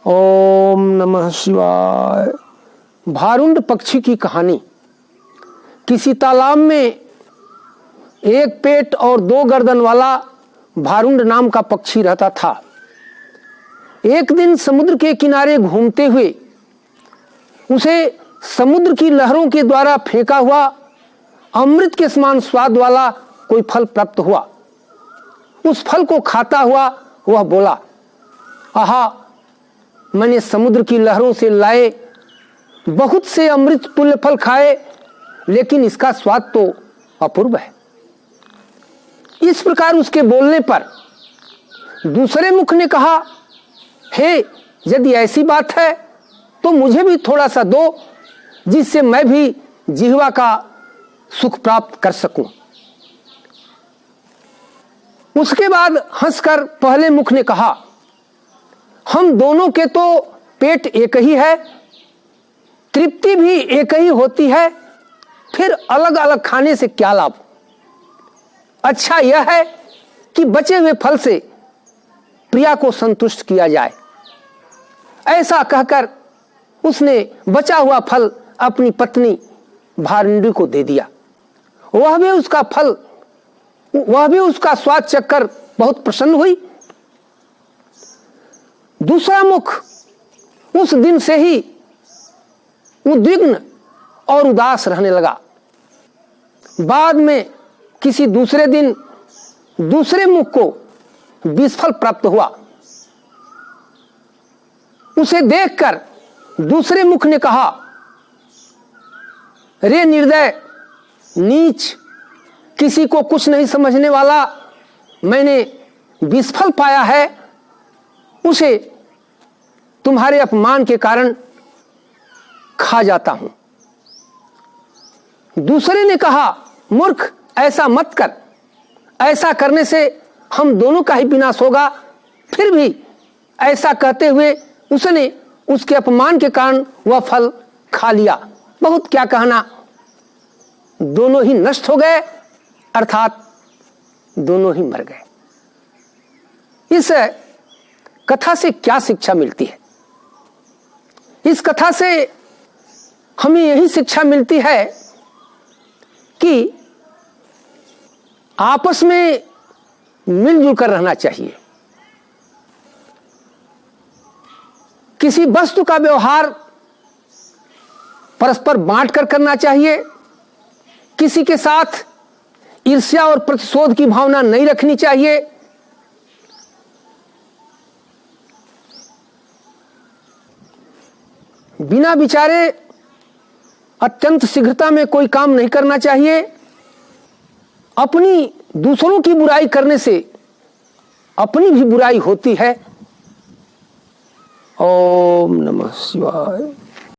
ओम नमः शिवाय। भारुंड पक्षी की कहानी। किसी तालाब में एक पेट और दो गर्दन वाला भारुंड नाम का पक्षी रहता था। एक दिन समुद्र के किनारे घूमते हुए उसे समुद्र की लहरों के द्वारा फेंका हुआ अमृत के समान स्वाद वाला कोई फल प्राप्त हुआ। उस फल को खाता हुआ वह बोला, आहा, मैंने समुद्र की लहरों से लाए बहुत से अमृत तुल्य फल खाए, लेकिन इसका स्वाद तो अपूर्व है। इस प्रकार उसके बोलने पर दूसरे मुख ने कहा, हे, यदि ऐसी बात है तो मुझे भी थोड़ा सा दो, जिससे मैं भी जिह्वा का सुख प्राप्त कर सकूं। उसके बाद हंसकर पहले मुख ने कहा, हम दोनों के तो पेट एक ही है, तृप्ति भी एक ही होती है, फिर अलग अलग खाने से क्या लाभ। अच्छा यह है कि बचे हुए फल से प्रिया को संतुष्ट किया जाए। ऐसा कहकर उसने बचा हुआ फल अपनी पत्नी भारुंडी को दे दिया। वह भी उसका स्वाद चखकर बहुत प्रसन्न हुई। दूसरा मुख उस दिन से ही उद्विग्न और उदास रहने लगा। बाद में किसी दूसरे दिन दूसरे मुख को विषफल प्राप्त हुआ। उसे देखकर दूसरे मुख ने कहा, रे निर्दय, नीच, किसी को कुछ नहीं समझने वाला, मैंने विषफल पाया है, उसे तुम्हारे अपमान के कारण खा जाता हूं। दूसरे ने कहा, मूर्ख, ऐसा मत कर, ऐसा करने से हम दोनों का ही विनाश होगा। फिर भी ऐसा कहते हुए उसने उसके अपमान के कारण वह फल खा लिया। बहुत क्या कहना, दोनों ही नष्ट हो गए, अर्थात दोनों ही मर गए। इस कथा से क्या शिक्षा मिलती है? इस कथा से हमें यही शिक्षा मिलती है कि आपस में मिलजुल कर रहना चाहिए। किसी वस्तु का व्यवहार परस्पर बांट कर करना चाहिए। किसी के साथ ईर्ष्या और प्रतिशोध की भावना नहीं रखनी चाहिए। बिना विचारे अत्यंत शीघ्रता में कोई काम नहीं करना चाहिए। अपनी दूसरों की बुराई करने से अपनी भी बुराई होती है। ओम नमः शिवाय।